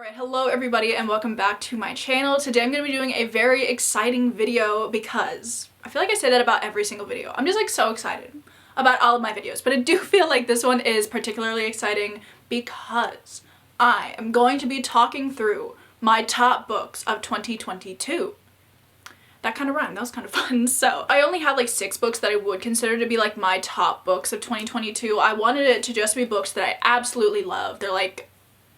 Alright, hello everybody and welcome back to my channel. Today I'm going to be doing a very exciting video because I feel like I say that about every single video. I'm just like so excited about all of my videos, but I do feel like this one is particularly exciting because I am going to be talking through my top books of 2022. That kind of rhymed. That was kind of fun. So I only have like 6 books that I would consider to be like my top books of 2022. I wanted it to just be books that I absolutely love. They're like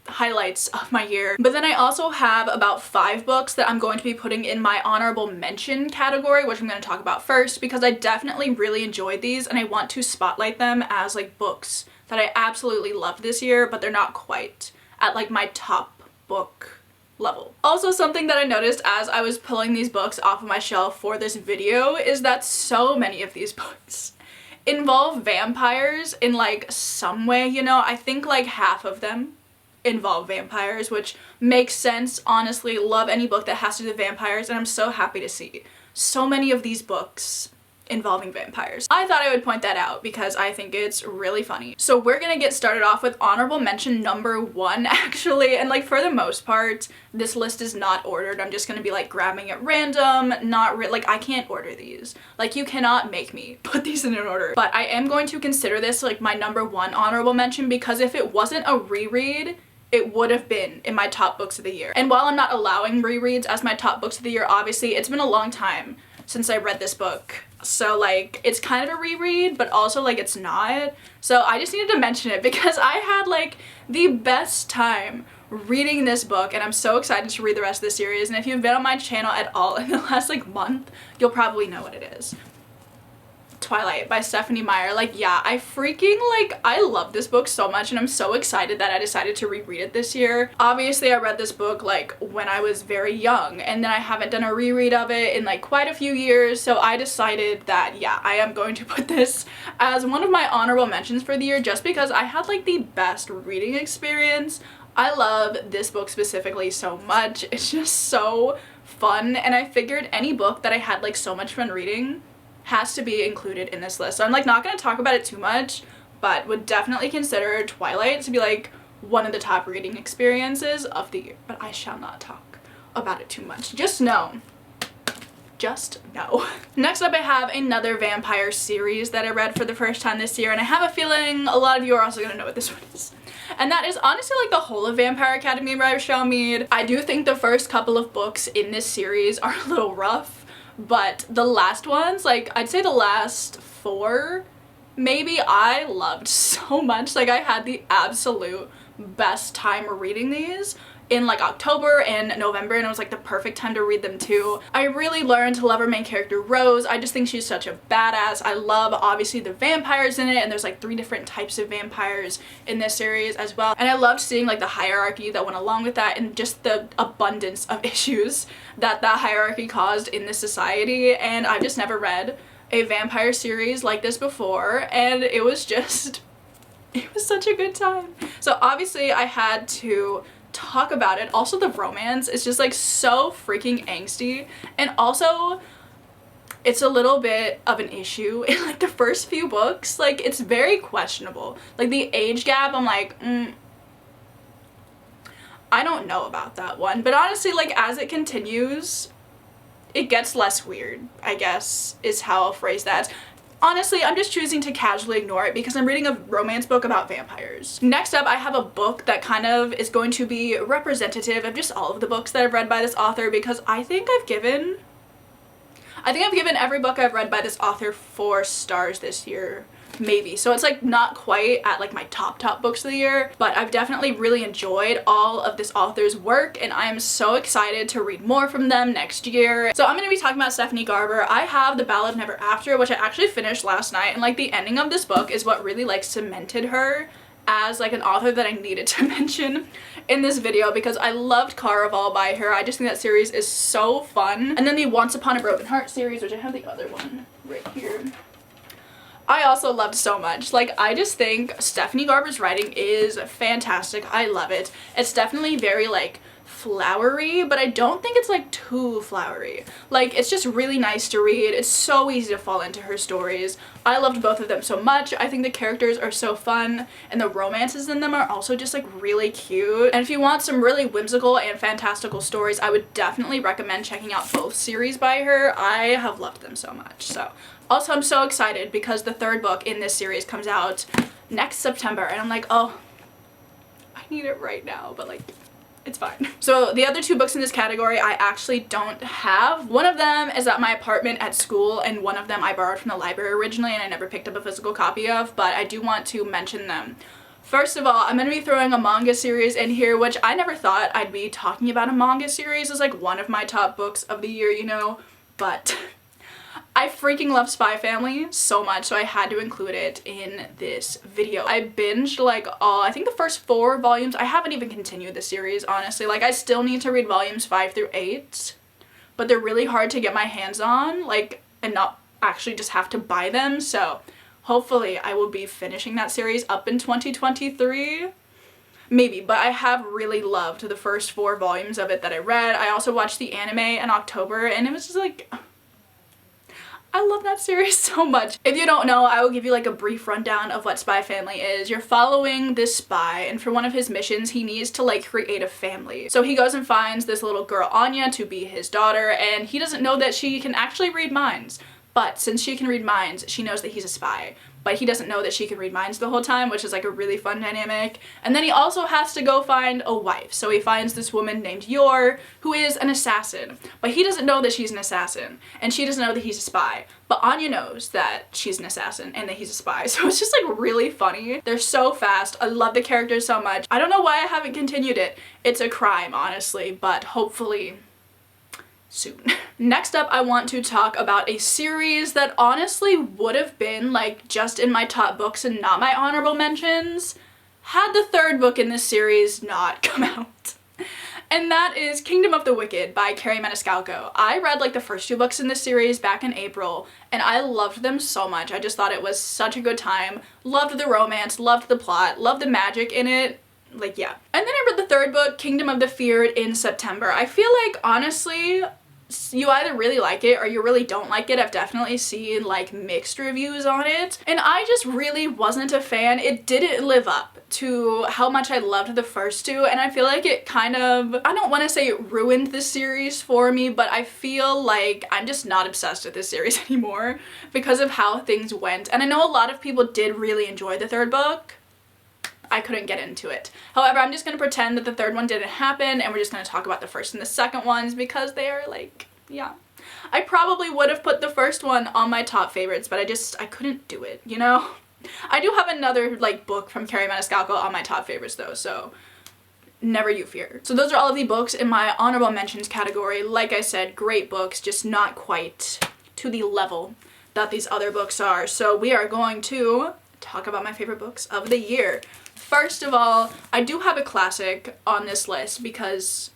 highlights of my year. But then I also have about 5 books that I'm going to be putting in my honorable mention category, which I'm going to talk about first because I definitely really enjoyed these and I want to spotlight them as like books that I absolutely loved this year, but they're not quite at like my top book level. Also, something that I noticed as I was pulling these books off of my shelf for this video is that so many of these books involve vampires in like some way, you know. I think like half of them involve vampires, which makes sense. Honestly, love any book that has to do with vampires, and I'm so happy to see so many of these books involving vampires. I thought I would point that out because I think it's really funny. So we're gonna get started off with honorable mention number 1 actually, and like for the most part this list is not ordered. I'm just gonna be like grabbing at random, like I can't order these. Like you cannot make me put these in an order. But I am going to consider this like my number 1 honorable mention because if it wasn't a reread, it would have been in my top books of the year. And while I'm not allowing rereads as my top books of the year, obviously it's been a long time since I read this book. So like it's kind of a reread, but also like it's not. So I just needed to mention it because I had like the best time reading this book and I'm so excited to read the rest of the series. And if you've been on my channel at all in the last like month, you'll probably know what it is. Twilight by Stephanie Meyer. Like, yeah, I love this book so much and I'm so excited that I decided to reread it this year. Obviously I read this book like when I was very young and then I haven't done a reread of it in like quite a few years, so I decided that yeah, I am going to put this as one of my honorable mentions for the year just because I had like the best reading experience. I love this book specifically so much. It's just so fun and I figured any book that I had like so much fun reading has to be included in this list. So I'm like not going to talk about it too much, but would definitely consider Twilight to be like one of the top reading experiences of the year. But I shall not talk about it too much. Just know. Next up I have another vampire series that I read for the first time this year and I have a feeling a lot of you are also going to know what this one is. And that is honestly like the whole of Vampire Academy by Michelle Mead. I do think the first couple of books in this series are a little rough, but the last ones, like I'd say the last 4 maybe, I loved so much. Like I had the absolute best time reading these in like October and November and it was like the perfect time to read them too. I really learned to love our main character Rose. I just think she's such a badass. I love obviously the vampires in it and there's like 3 different types of vampires in this series as well. And I loved seeing like the hierarchy that went along with that and just the abundance of issues that hierarchy caused in this society. And I've just never read a vampire series like this before and it was just, it was such a good time. So obviously I had to talk about it. Also the romance is just like so freaking angsty and also it's a little bit of an issue in like the first few books. Like it's very questionable. Like the age gap, I'm like I don't know about that one, but honestly like as it continues it gets less weird, I guess is how I'll phrase that. Honestly, I'm just choosing to casually ignore it because I'm reading a romance book about vampires. Next up, I have a book that kind of is going to be representative of just all of the books that I've read by this author because I think I've given every book I've read by this author 4 stars this year. Maybe. So it's like not quite at like my top books of the year, but I've definitely really enjoyed all of this author's work and I am so excited to read more from them next year. So I'm going to be talking about Stephanie Garber. I have The Ballad of Never After, which I actually finished last night, and like the ending of this book is what really like cemented her as like an author that I needed to mention in this video because I loved Caraval by her. I just think that series is so fun. And then the Once Upon a Broken Heart series, which I have the other one right here, I also loved so much. Like I just think Stephanie Garber's writing is fantastic. I love it. It's definitely very like flowery, but I don't think it's like too flowery. Like, it's just really nice to read. It's so easy to fall into her stories. I loved both of them so much. I think the characters are so fun, and the romances in them are also just like really cute. And if you want some really whimsical and fantastical stories, I would definitely recommend checking out both series by her. I have loved them so much. So also, I'm so excited because the third book in this series comes out next September, and I'm like, oh, I need it right now, but like, it's fine. So the other two books in this category I actually don't have. One of them is at my apartment at school, and one of them I borrowed from the library originally and I never picked up a physical copy of, but I do want to mention them. First of all, I'm going to be throwing a manga series in here, which I never thought I'd be talking about a manga series as like one of my top books of the year, you know, but I freaking love Spy Family so much, so I had to include it in this video. I binged like I think the first 4 volumes. I haven't even continued the series, honestly. Like, I still need to read volumes 5 through 8, but they're really hard to get my hands on, like, and not actually just have to buy them, so hopefully I will be finishing that series up in 2023. Maybe, but I have really loved the first 4 volumes of it that I read. I also watched the anime in October, and it was just like, I love that series so much. If you don't know, I will give you like a brief rundown of what Spy Family is. You're following this spy, and for one of his missions, he needs to like create a family. So he goes and finds this little girl, Anya, to be his daughter, and he doesn't know that she can actually read minds. But since she can read minds, she knows that he's a spy. But he doesn't know that she can read minds the whole time, which is like a really fun dynamic. And then he also has to go find a wife. So he finds this woman named Yor, who is an assassin. But he doesn't know that she's an assassin. And she doesn't know that he's a spy. But Anya knows that she's an assassin and that he's a spy. So it's just like really funny. They're so fast. I love the characters so much. I don't know why I haven't continued it. It's a crime, honestly, but hopefully soon. Next up, I want to talk about a series that honestly would have been like just in my top books and not my honorable mentions had the third book in this series not come out. And that is Kingdom of the Wicked by Carrie Maniscalco. I read like the first 2 books in this series back in April, and I loved them so much. I just thought it was such a good time. Loved the romance, loved the plot, loved the magic in it. Like, yeah. And then I read the third book, Kingdom of the Feared, in September. I feel like, honestly, you either really like it or you really don't like it. I've definitely seen like mixed reviews on it, and I just really wasn't a fan. It didn't live up to how much I loved the first 2, and I feel like it kind of, I don't want to say it ruined the series for me, but I feel like I'm just not obsessed with this series anymore because of how things went. And I know a lot of people did really enjoy the third book. I couldn't get into it. However, I'm just going to pretend that the third one didn't happen, and we're just going to talk about the first and the second ones because they are like, yeah. I probably would have put the first one on my top favorites, but I couldn't do it, you know? I do have another like book from Carrie Maniscalco on my top favorites though, so never you fear. So those are all of the books in my honorable mentions category. Like I said, great books, just not quite to the level that these other books are. So we are going to talk about my favorite books of the year. First of all, I do have a classic on this list because,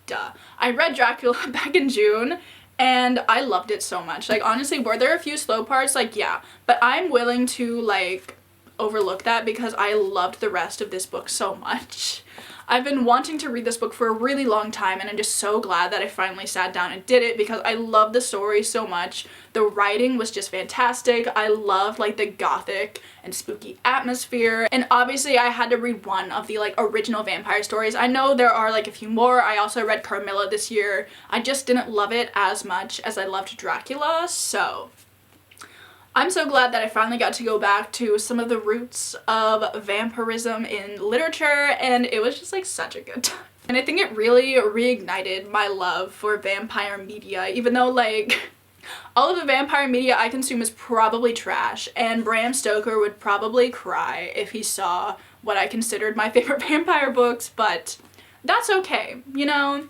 duh. I read Dracula back in June and I loved it so much. Like, honestly, were there a few slow parts? Like, yeah. But I'm willing to, like, overlook that because I loved the rest of this book so much. I've been wanting to read this book for a really long time, and I'm just so glad that I finally sat down and did it because I love the story so much. The writing was just fantastic. I loved like the gothic and spooky atmosphere, and obviously I had to read one of the like original vampire stories. I know there are like a few more. I also read Carmilla this year. I just didn't love it as much as I loved Dracula, so I'm so glad that I finally got to go back to some of the roots of vampirism in literature, and it was just like such a good time. And I think it really reignited my love for vampire media, even though like all of the vampire media I consume is probably trash, and Bram Stoker would probably cry if he saw what I considered my favorite vampire books, but that's okay, you know?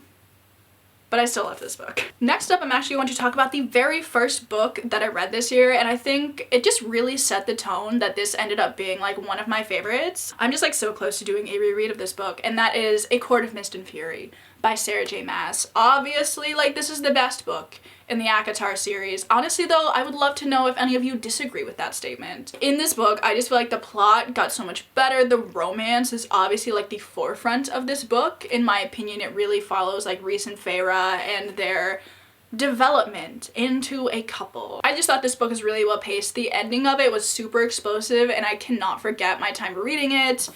But I still love this book. Next up, I'm actually going to talk about the very first book that I read this year, and I think it just really set the tone that this ended up being like one of my favorites. I'm just like so close to doing a reread of this book, and that is A Court of Mist and Fury by Sarah J. Maas. Obviously, like, this is the best book in the ACOTAR series. Honestly though, I would love to know if any of you disagree with that statement. In this book, I just feel like the plot got so much better. The romance is obviously like the forefront of this book. In my opinion, it really follows like Rhys and Feyre and their development into a couple. I just thought this book was really well paced. The ending of it was super explosive and I cannot forget my time reading it.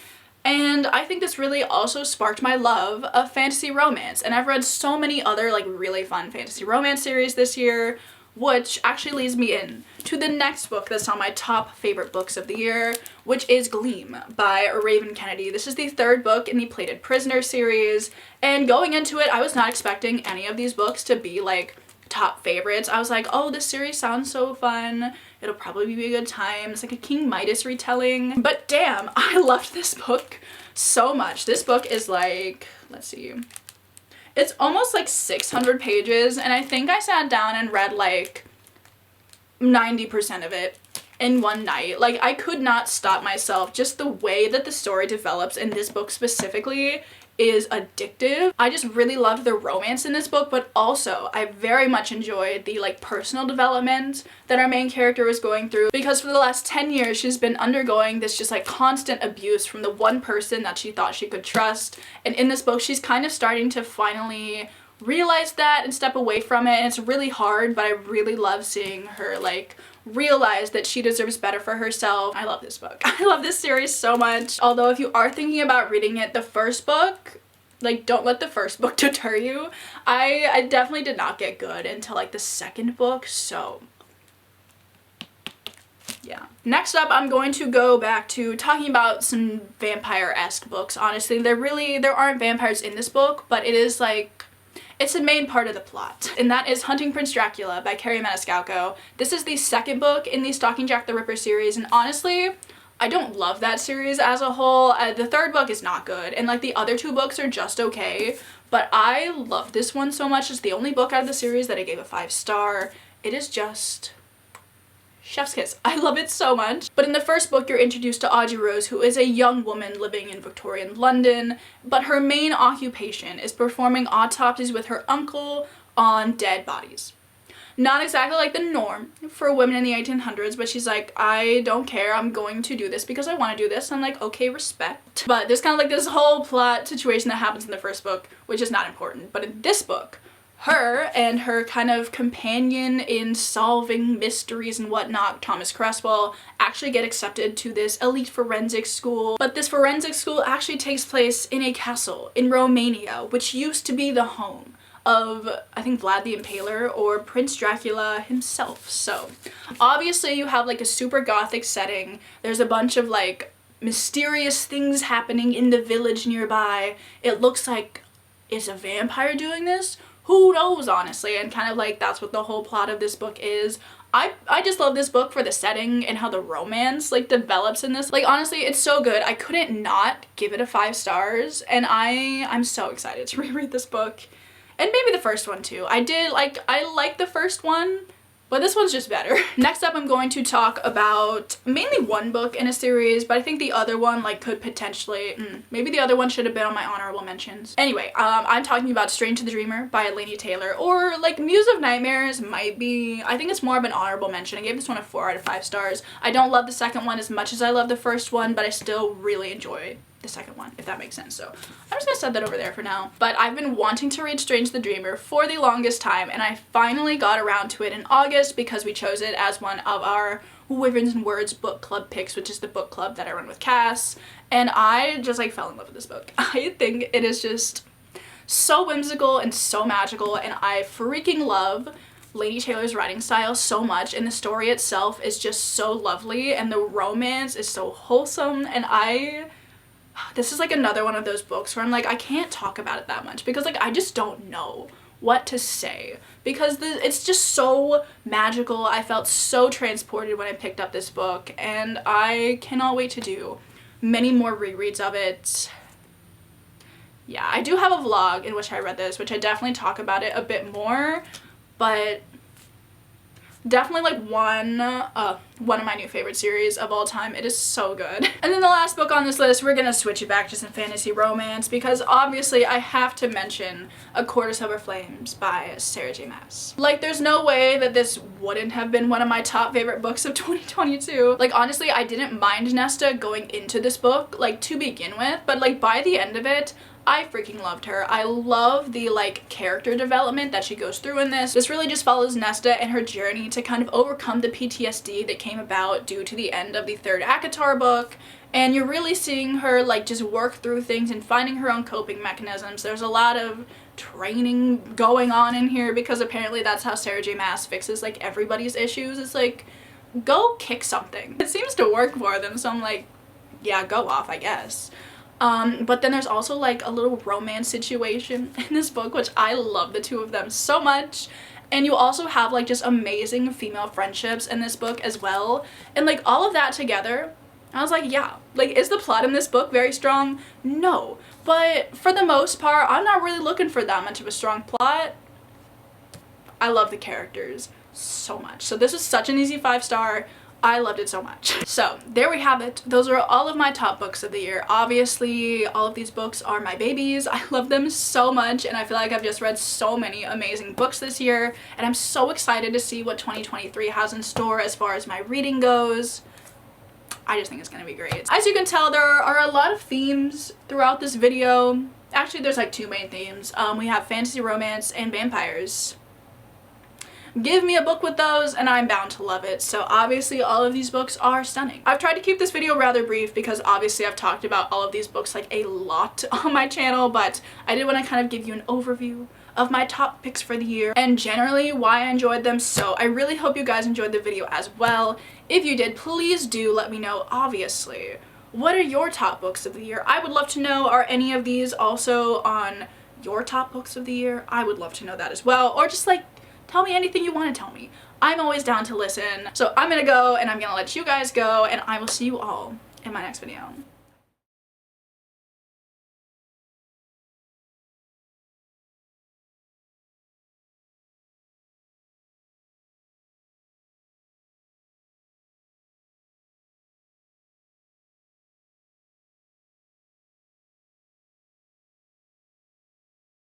And I think this really also sparked my love of fantasy romance. And I've read so many other like really fun fantasy romance series this year, which actually leads me in to the next book that's on my top favorite books of the year, which is Gleam by Raven Kennedy. This is the third book in the Plated Prisoner series. And going into it, I was not expecting any of these books to be like top favorites. I was like, oh, this series sounds so fun. It'll probably be a good time. It's like a King Midas retelling. But damn, I loved this book so much. This book is like, let's see, it's almost like 600 pages, and I think I sat down and read like 90% of it in one night. Like, I could not stop myself. Just the way that the story develops in this book specifically is addictive. I just really loved the romance in this book, but also I very much enjoyed the like personal development that our main character was going through, because for the last 10 years she's been undergoing this just like constant abuse from the one person that she thought she could trust, and in this book she's kind of starting to finally realize that and step away from it, and it's really hard, but I really love seeing her like realize that she deserves better for herself. I love this book. I love this series so much. Although if you are thinking about reading it, the first book, like, don't let the first book deter you. I definitely did not get good until like the second book, so yeah. Next up, I'm going to go back to talking about some vampire-esque books. Honestly, there aren't vampires in this book, but it is like, it's a main part of the plot, and that is Hunting Prince Dracula by Carrie Maniscalco. This is the second book in the Stalking Jack the Ripper series, and honestly, I don't love that series as a whole. The third book is not good, and like the other two books are just okay, but I love this one so much. It's the only book out of the series that I gave a 5-star. It is just chef's kiss. I love it so much. But in the first book, you're introduced to Audrey Rose, who is a young woman living in Victorian London, but her main occupation is performing autopsies with her uncle on dead bodies. Not exactly like the norm for women in the 1800s, but she's like, I don't care, I'm going to do this because I want to do this. I'm like, okay, respect. But there's kind of like this whole plot situation that happens in the first book, which is not important. But in this book, her and her kind of companion in solving mysteries and whatnot, Thomas Cresswell, actually get accepted to this elite forensic school. But this forensic school actually takes place in a castle in Romania, which used to be the home of, I think, Vlad the Impaler or Prince Dracula himself. So obviously you have like a super gothic setting. There's a bunch of like mysterious things happening in the village nearby. It looks like, is a vampire doing this? Who knows, honestly, and kind of like that's what the whole plot of this book is. I just love this book for the setting and how the romance like develops in this. Like, honestly, it's so good. I couldn't not give it a 5 stars, and I'm so excited to reread this book. And maybe the first one too. I like the first one, but this one's just better. Next up, I'm going to talk about mainly one book in a series, but I think the other one like could potentially, maybe the other one should have been on my honorable mentions. Anyway, I'm talking about Strange to the Dreamer by Laini Taylor, or like Muse of Nightmares might be, I think it's more of an honorable mention. I gave this one a 4 out of 5 stars. I don't love the second one as much as I love the first one, but I still really enjoy the second one, if that makes sense. So I'm just gonna set that over there for now. But I've been wanting to read Strange the Dreamer for the longest time, and I finally got around to it in August because we chose it as one of our Wyverns and Words book club picks, which is the book club that I run with Cass, and I just like fell in love with this book. I think it is just so whimsical and so magical, and I freaking love Laini Taylor's writing style so much, and the story itself is just so lovely, and the romance is so wholesome, and this is like another one of those books where I'm like, I can't talk about it that much because like I just don't know what to say because it's just so magical. I felt so transported when I picked up this book, and I cannot wait to do many more rereads of it. Yeah, I do have a vlog in which I read this, which I definitely talk about it a bit more, but Definitely like one of my new favorite series of all time. It is so good. And then the last book on this list, we're gonna switch it back to some fantasy romance because obviously I have to mention A Court of Silver Flames by Sarah J Maas. Like, there's no way that this wouldn't have been one of my top favorite books of 2022. Like, honestly, I didn't mind Nesta going into this book, like, to begin with, but like by the end of it, I freaking loved her. I love the like character development that she goes through in this. This really just follows Nesta and her journey to kind of overcome the PTSD that came about due to the end of the third ACOTAR book. And you're really seeing her like just work through things and finding her own coping mechanisms. There's a lot of training going on in here because apparently that's how Sarah J Maas fixes like everybody's issues. It's like, go kick something. It seems to work for them, so I'm like, yeah, go off, I guess. But then there's also like a little romance situation in this book, which I love the two of them so much. And you also have like just amazing female friendships in this book as well. And like all of that together, I was like, yeah, like, is the plot in this book very strong? No. But for the most part, I'm not really looking for that much of a strong plot. I love the characters so much. So this was such an easy 5-star. I loved it so much. So there we have it. Those are all of my top books of the year. Obviously, all of these books are my babies. I love them so much and I feel like I've just read so many amazing books this year and I'm so excited to see what 2023 has in store as far as my reading goes. I just think it's gonna be great. As you can tell, there are a lot of themes throughout this video. Actually, there's like two main themes. We have fantasy romance and vampires. Give me a book with those and I'm bound to love it. So obviously all of these books are stunning. I've tried to keep this video rather brief because obviously I've talked about all of these books like a lot on my channel, but I did want to kind of give you an overview of my top picks for the year and generally why I enjoyed them. So I really hope you guys enjoyed the video as well. If you did, please do let me know, obviously. What are your top books of the year? I would love to know, are any of these also on your top books of the year? I would love to know that as well. Or just like, tell me anything you want to tell me. I'm always down to listen. So I'm gonna go and I'm gonna let you guys go and I will see you all in my next video.